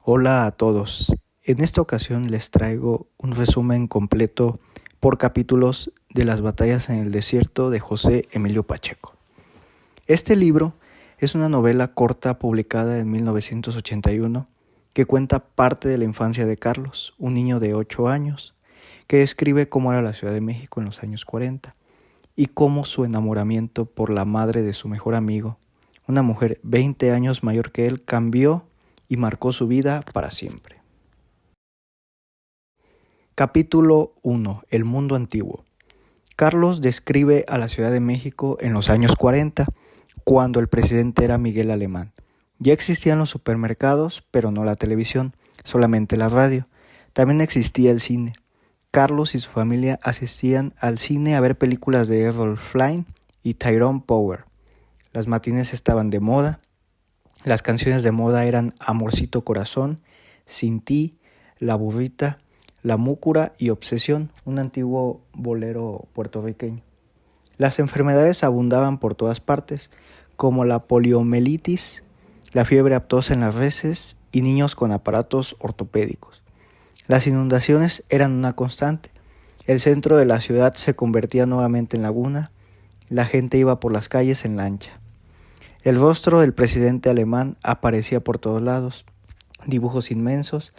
Hola a todos. En esta ocasión les traigo un resumen completo por capítulos de las batallas en el desierto de José Emilio Pacheco. Este libro es una novela corta publicada en 1981 que cuenta parte de la infancia de Carlos, un niño de 8 años, que describe cómo era la Ciudad de México en los años 40 y cómo su enamoramiento por la madre de su mejor amigo, una mujer 20 años mayor que él, cambió y marcó su vida para siempre. Capítulo 1. El mundo antiguo. Carlos describe a la Ciudad de México en los años 40, cuando el presidente era Miguel Alemán. Ya existían los supermercados, pero no la televisión, solamente la radio. También existía el cine. Carlos y su familia asistían al cine a ver películas de Errol Flynn y Tyrone Power. Las matines estaban de moda. Las canciones de moda eran Amorcito Corazón, Sin Ti, La Burrita, La Múcura y Obsesión, un antiguo bolero puertorriqueño. Las enfermedades abundaban por todas partes, como la poliomielitis, la fiebre aftosa en las reses y niños con aparatos ortopédicos. Las inundaciones eran una constante. El centro de la ciudad se convertía nuevamente en laguna. La gente iba por las calles en lancha. El rostro del presidente alemán aparecía por todos lados. Dibujos inmensos,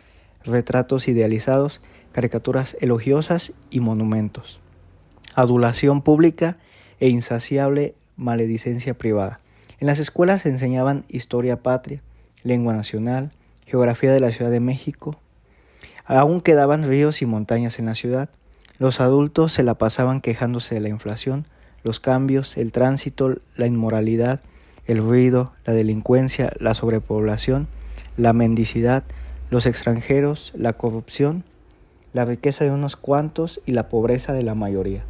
retratos idealizados, caricaturas elogiosas y monumentos. Adulación pública e insaciable maledicencia privada. En las escuelas se enseñaban historia patria, lengua nacional, geografía de la Ciudad de México. Aún quedaban ríos y montañas en la ciudad. Los adultos se la pasaban quejándose de la inflación, los cambios, el tránsito, la inmoralidad, el ruido, la delincuencia, la sobrepoblación, la mendicidad, los extranjeros, la corrupción, la riqueza de unos cuantos y la pobreza de la mayoría.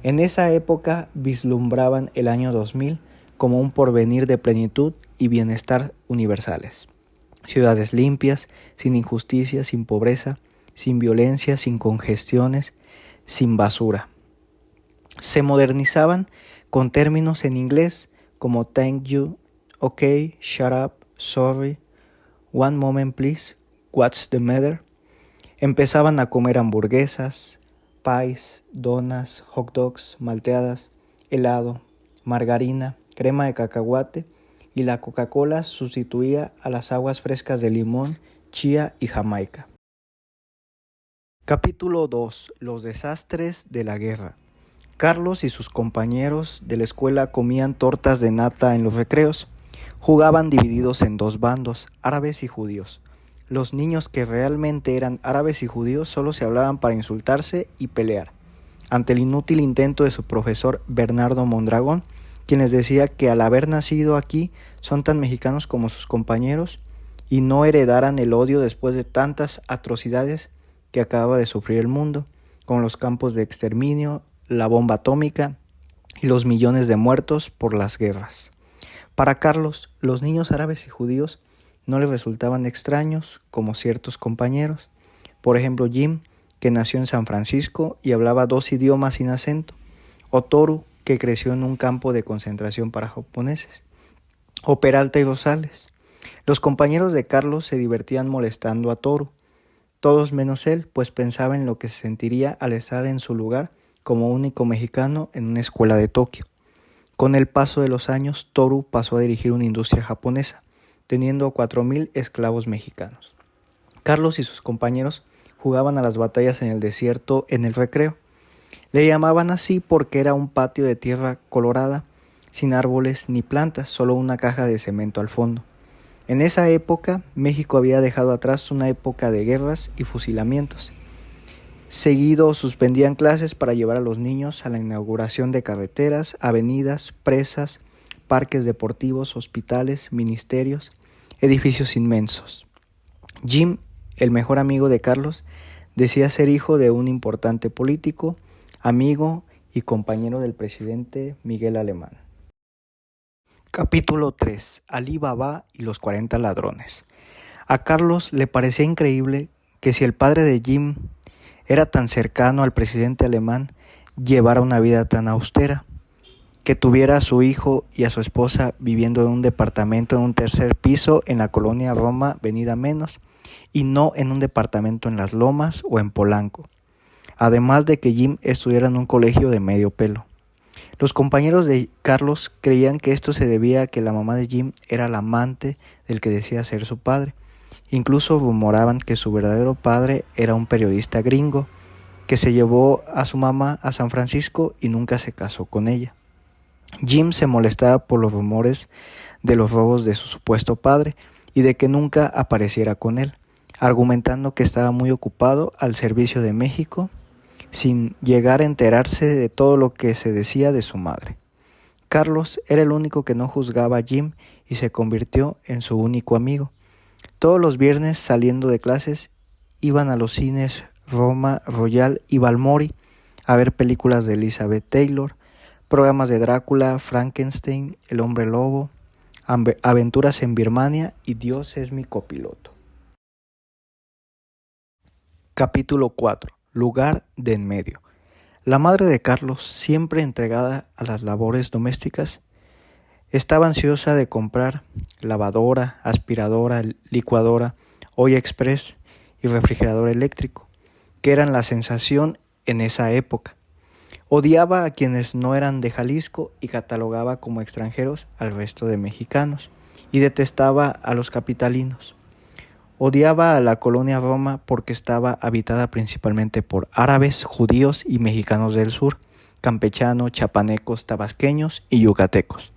En esa época vislumbraban el año 2000 como un porvenir de plenitud y bienestar universales. Ciudades limpias, sin injusticia, sin pobreza, sin violencia, sin congestiones, sin basura. Se modernizaban con términos en inglés como thank you, okay, shut up, sorry, one moment please, what's the matter. Empezaban a comer hamburguesas, pies, donas, hot dogs, malteadas, helado, margarina, crema de cacahuate, y la Coca-Cola sustituía a las aguas frescas de limón, chía y Jamaica. Capítulo 2. Los desastres de la guerra. Carlos y sus compañeros de la escuela comían tortas de nata en los recreos. Jugaban divididos en dos bandos, árabes y judíos. Los niños que realmente eran árabes y judíos solo se hablaban para insultarse y pelear. Ante el inútil intento de su profesor Bernardo Mondragón, quien les decía que al haber nacido aquí son tan mexicanos como sus compañeros y no heredaran el odio después de tantas atrocidades que acababa de sufrir el mundo, como los campos de exterminio, la bomba atómica y los millones de muertos por las guerras. Para Carlos, los niños árabes y judíos no les resultaban extraños como ciertos compañeros. Por ejemplo, Jim, que nació en San Francisco y hablaba 2 idiomas sin acento, o Toru, que creció en un campo de concentración para japoneses, o Peralta y Rosales. Los compañeros de Carlos se divertían molestando a Toru, todos menos él, pues pensaba en lo que se sentiría al estar en su lugar como único mexicano en una escuela de Tokio. Con el paso de los años, Toru pasó a dirigir una industria japonesa, teniendo 4,000 esclavos mexicanos. Carlos y sus compañeros jugaban a las batallas en el desierto en el recreo. Le llamaban así porque era un patio de tierra colorada, sin árboles ni plantas, solo una caja de cemento al fondo. En esa época, México había dejado atrás una época de guerras y fusilamientos. Seguido suspendían clases para llevar a los niños a la inauguración de carreteras, avenidas, presas, parques deportivos, hospitales, ministerios, edificios inmensos. Jim, el mejor amigo de Carlos, decía ser hijo de un importante político, amigo y compañero del presidente Miguel Alemán. Capítulo 3. Alí Baba y los 40 ladrones. A Carlos le parecía increíble que si el padre de Jim era tan cercano al presidente alemán, llevara una vida tan austera. que tuviera a su hijo y a su esposa viviendo en un departamento en un tercer piso en la colonia Roma, Avenida Menos, y no en un departamento en Las Lomas o en Polanco. Además de que Jim estudiara en un colegio de medio pelo. Los compañeros de Carlos creían que esto se debía a que la mamá de Jim era la amante del que decía ser su padre. Incluso rumoraban que su verdadero padre era un periodista gringo que se llevó a su mamá a San Francisco y nunca se casó con ella. Jim se molestaba por los rumores de los robos de su supuesto padre y de que nunca apareciera con él, argumentando que estaba muy ocupado al servicio de México, sin llegar a enterarse de todo lo que se decía de su madre. Carlos era el único que no juzgaba a Jim y se convirtió en su único amigo. Todos los viernes, saliendo de clases, iban a los cines Roma, Royal y Balmori a ver películas de Elizabeth Taylor, programas de Drácula, Frankenstein, El hombre lobo, Aventuras en Birmania y Dios es mi copiloto. Capítulo 4. Lugar de en medio. La madre de Carlos, siempre entregada a las labores domésticas, estaba ansiosa de comprar lavadora, aspiradora, licuadora, olla express y refrigerador eléctrico, que eran la sensación en esa época. Odiaba a quienes no eran de Jalisco y catalogaba como extranjeros al resto de mexicanos, y detestaba a los capitalinos. Odiaba a la colonia Roma porque estaba habitada principalmente por árabes, judíos y mexicanos del sur, campechanos, chapanecos, tabasqueños y yucatecos.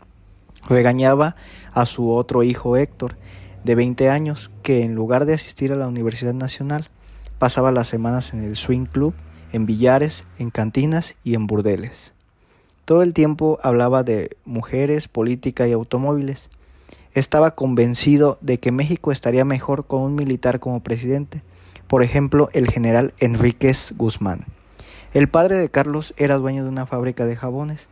Regañaba a su otro hijo Héctor, de 20 años, que en lugar de asistir a la Universidad Nacional, pasaba las semanas en el swing club, en billares, en cantinas y en burdeles. Todo el tiempo hablaba de mujeres, política y automóviles. Estaba convencido de que México estaría mejor con un militar como presidente, por ejemplo, el general Enríquez Guzmán. El padre de Carlos era dueño de una fábrica de jabones,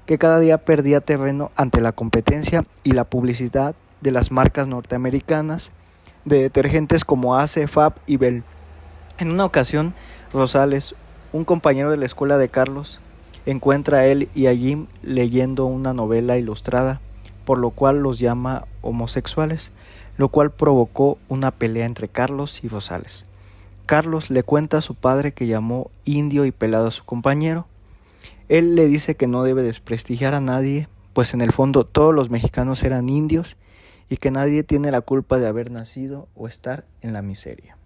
que cada día perdía terreno ante la competencia y la publicidad de las marcas norteamericanas de detergentes como Ace, Fab y Bell. En una ocasión, Rosales, un compañero de la escuela de Carlos, encuentra a él y a Jim leyendo una novela ilustrada, por lo cual los llama homosexuales, lo cual provocó una pelea entre Carlos y Rosales. Carlos le cuenta a su padre que llamó indio y pelado a su compañero. Él le dice que no debe desprestigiar a nadie, pues en el fondo todos los mexicanos eran indios y que nadie tiene la culpa de haber nacido o estar en la miseria.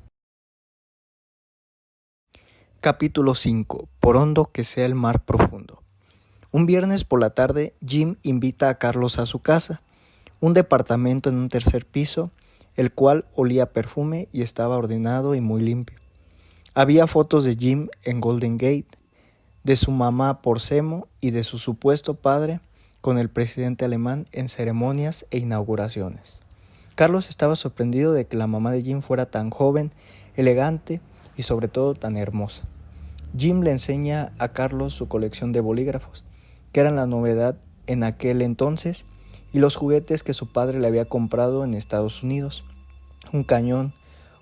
Capítulo 5. Por hondo que sea el mar profundo. Un viernes por la tarde, Jim invita a Carlos a su casa, un departamento en un tercer piso, el cual olía a perfume y estaba ordenado y muy limpio. Había fotos de Jim en Golden Gate, de su mamá por Semo y de su supuesto padre con el presidente alemán en ceremonias e inauguraciones. Carlos estaba sorprendido de que la mamá de Jim fuera tan joven, elegante y sobre todo tan hermosa. Jim le enseña a Carlos su colección de bolígrafos, que eran la novedad en aquel entonces, y los juguetes que su padre le había comprado en Estados Unidos. Un cañón,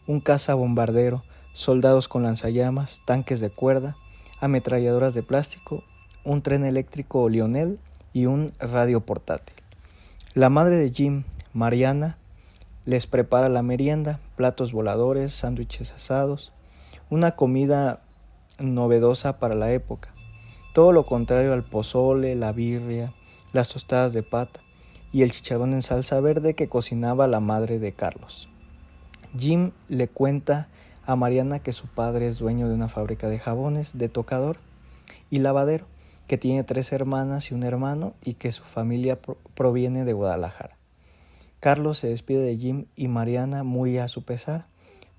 un cazabombardero, soldados con lanzallamas, tanques de cuerda, ametralladoras de plástico, un tren eléctrico Lionel y un radio portátil. La madre de Jim, Mariana, les prepara la merienda, platos voladores, sándwiches asados, una comida novedosa para la época. Todo lo contrario al pozole, la birria, las tostadas de pata y el chicharrón en salsa verde que cocinaba la madre de Carlos. Jim le cuenta a Mariana que su padre es dueño de una fábrica de jabones, de tocador y lavadero, que tiene 3 hermanas y un hermano y que su familia proviene de Guadalajara. Carlos se despide de Jim y Mariana muy a su pesar,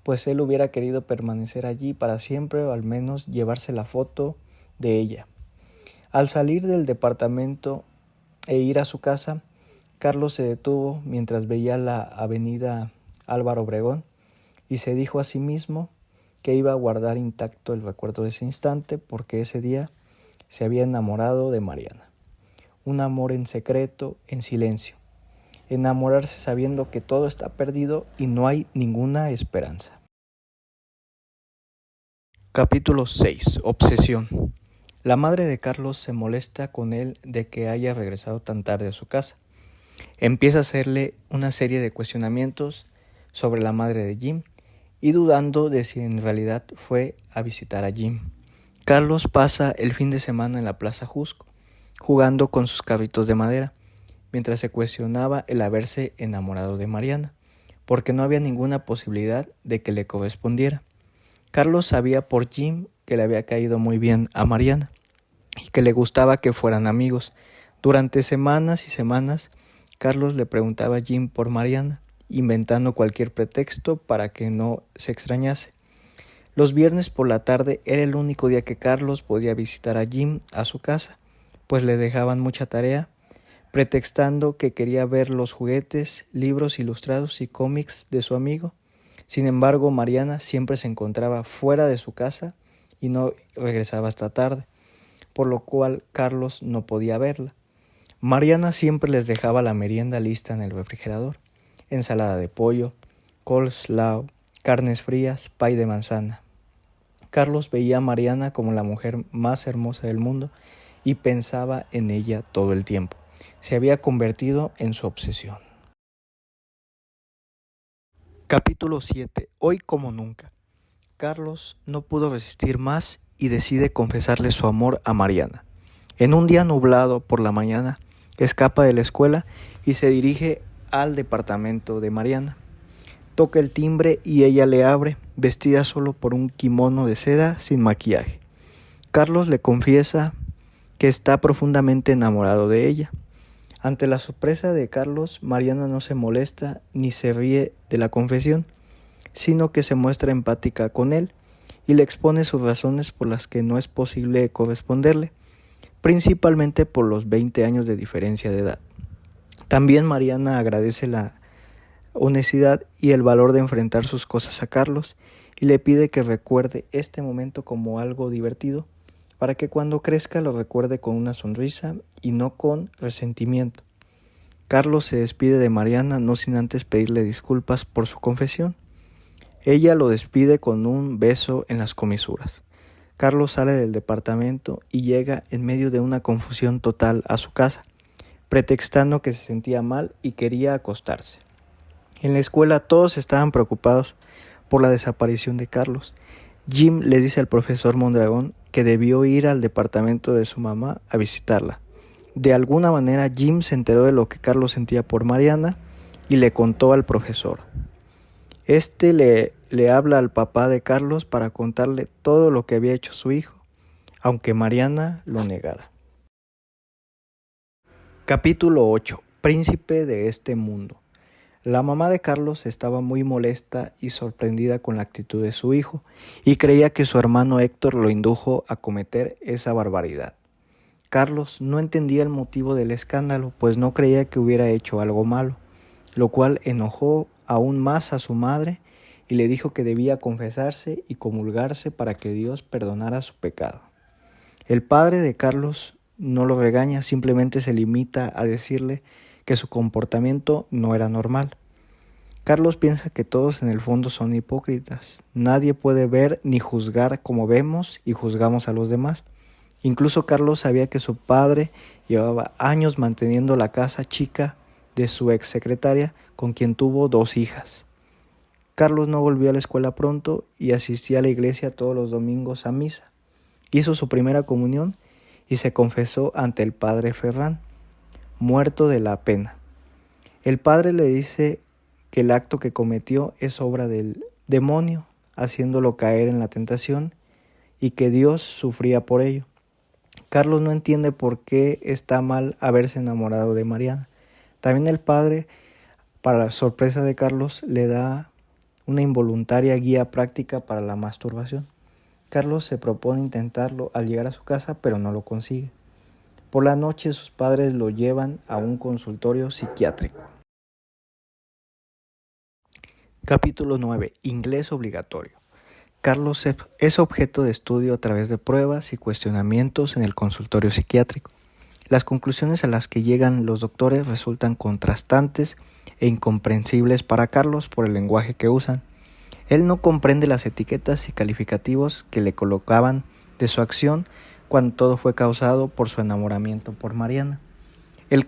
pues él hubiera querido permanecer allí para siempre o al menos llevarse la foto de ella. Al salir del departamento e ir a su casa, Carlos se detuvo mientras veía la avenida Álvaro Obregón y se dijo a sí mismo que iba a guardar intacto el recuerdo de ese instante porque ese día se había enamorado de Mariana. Un amor en secreto, en silencio. Enamorarse sabiendo que todo está perdido y no hay ninguna esperanza. Capítulo 6. Obsesión. La madre de Carlos se molesta con él de que haya regresado tan tarde a su casa. Empieza a hacerle una serie de cuestionamientos sobre la madre de Jim y dudando de si en realidad fue a visitar a Jim. Carlos pasa el fin de semana en la Plaza Jusco, jugando con sus carritos de madera, mientras se cuestionaba el haberse enamorado de Mariana, porque no había ninguna posibilidad de que le correspondiera. Carlos sabía por Jim que le había caído muy bien a Mariana y que le gustaba que fueran amigos. Durante semanas y semanas, Carlos le preguntaba a Jim por Mariana, inventando cualquier pretexto para que no se extrañase. Los viernes por la tarde era el único día que Carlos podía visitar a Jim a su casa, pues le dejaban mucha tarea, pretextando que quería ver los juguetes, libros ilustrados y cómics de su amigo. Sin embargo, Mariana siempre se encontraba fuera de su casa y no regresaba hasta tarde, por lo cual Carlos no podía verla. Mariana siempre les dejaba la merienda lista en el refrigerador: ensalada de pollo, coleslaw, carnes frías, pay de manzana. Carlos veía a Mariana como la mujer más hermosa del mundo y pensaba en ella todo el tiempo. Se había convertido en su obsesión. Capítulo 7. Hoy como nunca. Carlos no pudo resistir más y decide confesarle su amor a Mariana. En un día nublado por la mañana, escapa de la escuela y se dirige al departamento de Mariana. Toca el timbre y ella le abre, vestida solo por un kimono de seda sin maquillaje. Carlos le confiesa que está profundamente enamorado de ella. Ante la sorpresa de Carlos, Mariana no se molesta ni se ríe de la confesión, sino que se muestra empática con él y le expone sus razones por las que no es posible corresponderle, principalmente por los 20 años de diferencia de edad. También Mariana agradece la honestidad y el valor de enfrentar sus cosas a Carlos y le pide que recuerde este momento como algo divertido para que cuando crezca lo recuerde con una sonrisa y no con resentimiento. Carlos se despide de Mariana no sin antes pedirle disculpas por su confesión. Ella lo despide con un beso en las comisuras. Carlos sale del departamento y llega en medio de una confusión total a su casa, pretextando que se sentía mal y quería acostarse. En la escuela todos estaban preocupados por la desaparición de Carlos. Jim le dice al profesor Mondragón que debió ir al departamento de su mamá a visitarla. De alguna manera Jim se enteró de lo que Carlos sentía por Mariana y le contó al profesor. Este le habla al papá de Carlos para contarle todo lo que había hecho su hijo, aunque Mariana lo negara. Capítulo 8. Príncipe de este mundo. La mamá de Carlos estaba muy molesta y sorprendida con la actitud de su hijo y creía que su hermano Héctor lo indujo a cometer esa barbaridad. Carlos no entendía el motivo del escándalo, pues no creía que hubiera hecho algo malo, lo cual enojó aún más a su madre y le dijo que debía confesarse y comulgarse para que Dios perdonara su pecado. El padre de Carlos no lo regaña, simplemente se limita a decirle que su comportamiento no era normal. Carlos piensa que todos en el fondo son hipócritas. Nadie puede ver ni juzgar como vemos y juzgamos a los demás. Incluso Carlos sabía que su padre llevaba años manteniendo la casa chica de su exsecretaria, con quien tuvo 2 hijas. Carlos no volvió a la escuela pronto y asistía a la iglesia todos los domingos a misa. Hizo su primera comunión y se confesó ante el padre Ferrán, muerto de la pena. El padre le dice que el acto que cometió es obra del demonio, haciéndolo caer en la tentación, y que Dios sufría por ello. Carlos no entiende por qué está mal haberse enamorado de Mariana. También el padre, para la sorpresa de Carlos, le da una involuntaria guía práctica para la masturbación. Carlos se propone intentarlo al llegar a su casa, pero no lo consigue. Por la noche sus padres lo llevan a un consultorio psiquiátrico. Capítulo 9. Inglés obligatorio. Carlos es objeto de estudio a través de pruebas y cuestionamientos en el consultorio psiquiátrico. Las conclusiones a las que llegan los doctores resultan contrastantes e incomprensibles para Carlos por el lenguaje que usan. Él no comprende las etiquetas y calificativos que le colocaban de su acción cuando todo fue causado por su enamoramiento por Mariana. El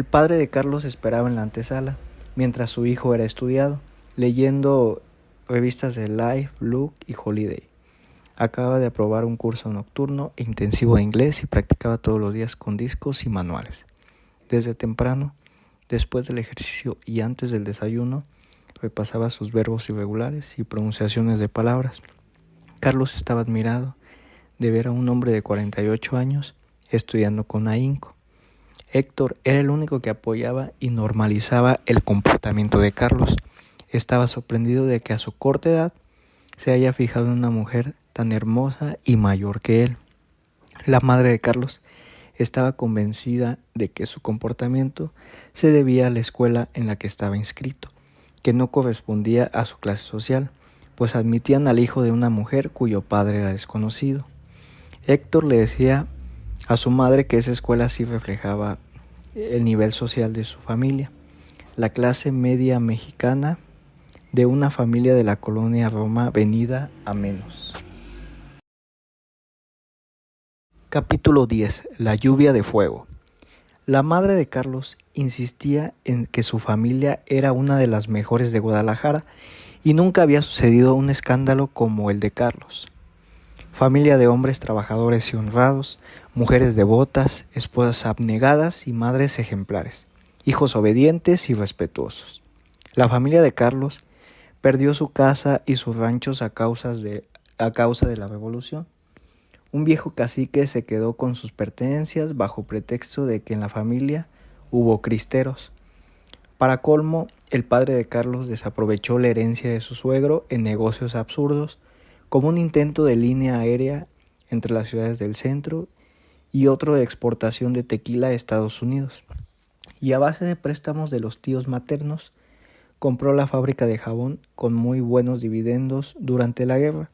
padre de Carlos esperaba en la antesala, mientras su hijo era estudiado, leyendo revistas de Life, Look y Holiday. Acaba de aprobar un curso nocturno e intensivo de inglés y practicaba todos los días con discos y manuales. Desde temprano, después del ejercicio y antes del desayuno, repasaba sus verbos irregulares y pronunciaciones de palabras. Carlos estaba admirado de ver a un hombre de 48 años estudiando con ahínco. Héctor era el único que apoyaba y normalizaba el comportamiento de Carlos. Estaba sorprendido de que a su corta edad se haya fijado en una mujer tan hermosa y mayor que él. La madre de Carlos estaba convencida de que su comportamiento se debía a la escuela en la que estaba inscrito, que no correspondía a su clase social, pues admitían al hijo de una mujer cuyo padre era desconocido. Héctor le decía a su madre que esa escuela sí reflejaba el nivel social de su familia, la clase media mexicana de una familia de la colonia Roma venida a menos. Capítulo 10. La lluvia de fuego. La madre de Carlos insistía en que su familia era una de las mejores de Guadalajara y nunca había sucedido un escándalo como el de Carlos. Familia de hombres trabajadores y honrados, mujeres devotas, esposas abnegadas y madres ejemplares, hijos obedientes y respetuosos. La familia de Carlos perdió su casa y sus ranchos a causa de la revolución. Un viejo cacique se quedó con sus pertenencias bajo pretexto de que en la familia hubo cristeros. Para colmo, el padre de Carlos desaprovechó la herencia de su suegro en negocios absurdos, como un intento de línea aérea entre las ciudades del centro y otro de exportación de tequila a Estados Unidos. Y a base de préstamos de los tíos maternos, compró la fábrica de jabón con muy buenos dividendos durante la guerra,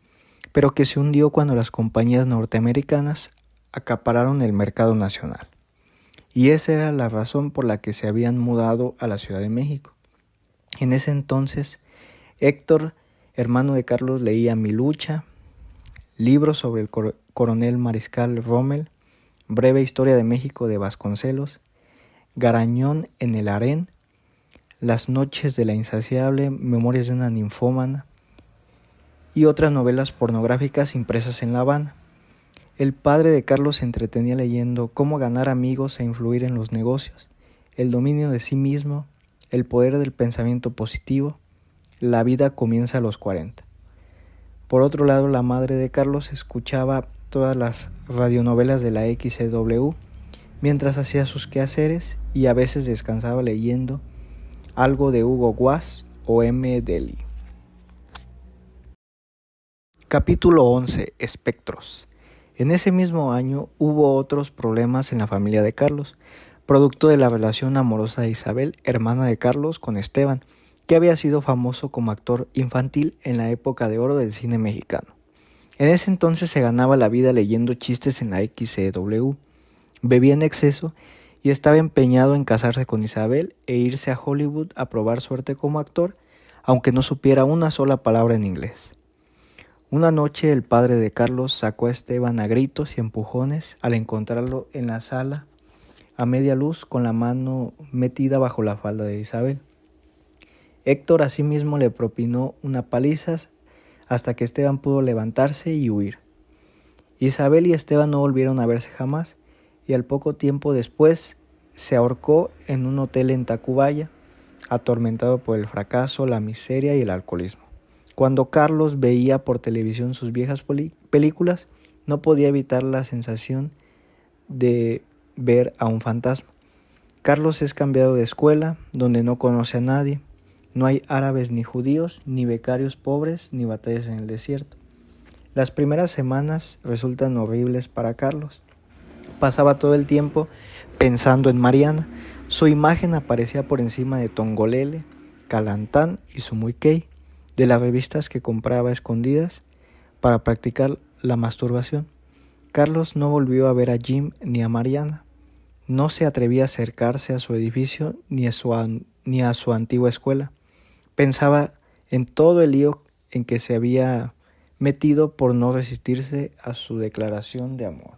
pero que se hundió cuando las compañías norteamericanas acapararon el mercado nacional. Y esa era la razón por la que se habían mudado a la Ciudad de México. En ese entonces, Héctor, hermano de Carlos, leía Mi lucha, libros sobre el coronel mariscal Rommel, Breve historia de México de Vasconcelos, Garañón en el harén, Las noches de la insaciable, Memorias de una ninfómana y otras novelas pornográficas impresas en La Habana. El padre de Carlos se entretenía leyendo Cómo ganar amigos e influir en los negocios, El dominio de sí mismo, El poder del pensamiento positivo, La vida comienza a los 40. Por otro lado, la madre de Carlos escuchaba todas las radionovelas de la XCW mientras hacía sus quehaceres y a veces descansaba leyendo algo de Hugo Guas o M. Deli. Capítulo 11. Espectros. En ese mismo año hubo otros problemas en la familia de Carlos, producto de la relación amorosa de Isabel, hermana de Carlos, con Esteban, que había sido famoso como actor infantil en la época de oro del cine mexicano. En ese entonces se ganaba la vida leyendo chistes en la XCW, bebía en exceso y estaba empeñado en casarse con Isabel e irse a Hollywood a probar suerte como actor, aunque no supiera una sola palabra en inglés. Una noche el padre de Carlos sacó a Esteban a gritos y empujones al encontrarlo en la sala a media luz con la mano metida bajo la falda de Isabel. Héctor asimismo le propinó una paliza hasta que Esteban pudo levantarse y huir. Isabel y Esteban no volvieron a verse jamás y al poco tiempo después se ahorcó en un hotel en Tacubaya, atormentado por el fracaso, la miseria y el alcoholismo. Cuando Carlos veía por televisión sus viejas películas, no podía evitar la sensación de ver a un fantasma. Carlos es cambiado de escuela, donde no conoce a nadie. No hay árabes ni judíos, ni becarios pobres, ni batallas en el desierto. Las primeras semanas resultan horribles para Carlos. Pasaba todo el tiempo pensando en Mariana. Su imagen aparecía por encima de Tongolele, Calantán y Sumuikei, de las revistas que compraba a escondidas para practicar la masturbación. Carlos no volvió a ver a Jim ni a Mariana. No se atrevía a acercarse a su edificio ni a su antigua escuela. Pensaba en todo el lío en que se había metido por no resistirse a su declaración de amor.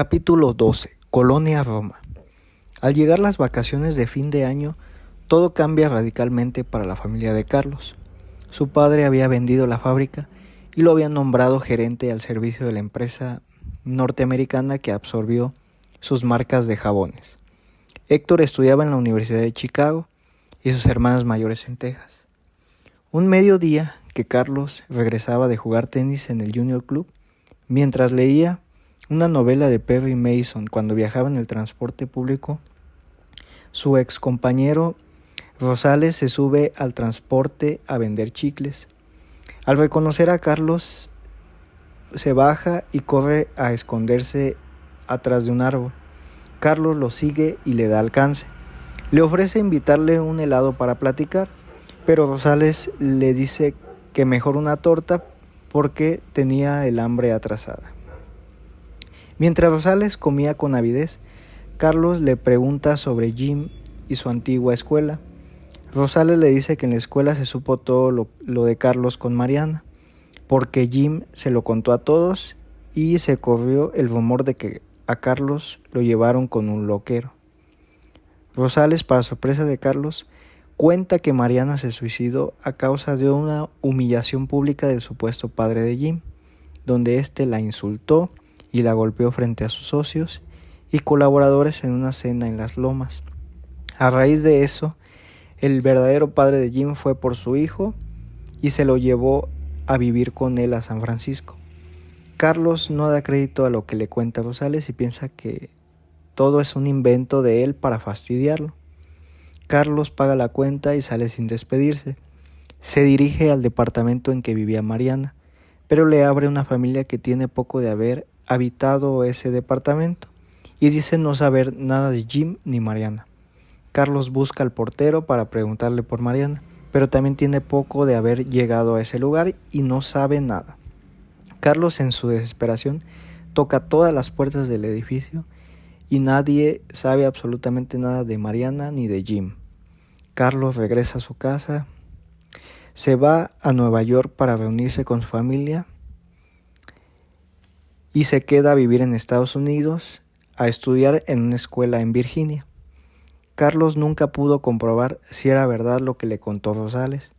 Capítulo 12. Colonia Roma. Al llegar las vacaciones de fin de año, todo cambia radicalmente para la familia de Carlos. Su padre había vendido la fábrica y lo había nombrado gerente al servicio de la empresa norteamericana que absorbió sus marcas de jabones. Héctor estudiaba en la Universidad de Chicago y sus hermanos mayores en Texas. Un mediodía que Carlos regresaba de jugar tenis en el Junior Club, mientras leía una novela de Perry Mason cuando viajaba en el transporte público, su ex compañero Rosales se sube al transporte a vender chicles. Al reconocer a Carlos, se baja y corre a esconderse atrás de un árbol. Carlos lo sigue y le da alcance. Le ofrece invitarle un helado para platicar, pero Rosales le dice que mejor una torta porque tenía el hambre atrasada. Mientras Rosales comía con avidez, Carlos le pregunta sobre Jim y su antigua escuela. Rosales le dice que en la escuela se supo todo lo de Carlos con Mariana, porque Jim se lo contó a todos y se corrió el rumor de que a Carlos lo llevaron con un loquero. Rosales, para sorpresa de Carlos, cuenta que Mariana se suicidó a causa de una humillación pública del supuesto padre de Jim, donde éste la insultó y la golpeó frente a sus socios y colaboradores en una cena en Las Lomas. A raíz de eso, el verdadero padre de Jim fue por su hijo y se lo llevó a vivir con él a San Francisco. Carlos no da crédito a lo que le cuenta Rosales y piensa que todo es un invento de él para fastidiarlo. Carlos paga la cuenta y sale sin despedirse. Se dirige al departamento en que vivía Mariana, pero le abre una familia que tiene poco de haber habitado ese departamento y dice no saber nada de Jim ni Mariana. Carlos busca al portero para preguntarle por Mariana, pero también tiene poco de haber llegado a ese lugar y no sabe nada. Carlos, en su desesperación, toca todas las puertas del edificio y nadie sabe absolutamente nada de Mariana ni de Jim. Carlos regresa a su casa, se va a Nueva York para reunirse con su familia y se queda a vivir en Estados Unidos a estudiar en una escuela en Virginia. Carlos nunca pudo comprobar si era verdad lo que le contó Rosales,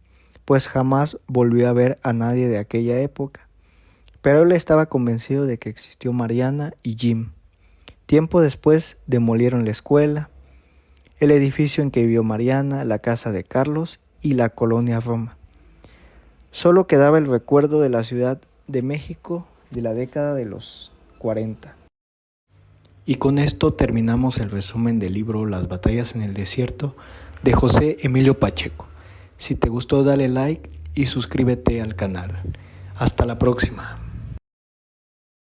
pues jamás volvió a ver a nadie de aquella época, pero él estaba convencido de que existió Mariana y Jim. Tiempo después demolieron la escuela, el edificio en que vivió Mariana, la casa de Carlos y la colonia Roma. Solo quedaba el recuerdo de la Ciudad de México de la década de los 40. Y con esto terminamos el resumen del libro Las batallas en el desierto de José Emilio Pacheco. Si te gustó, dale like y suscríbete al canal. Hasta la próxima.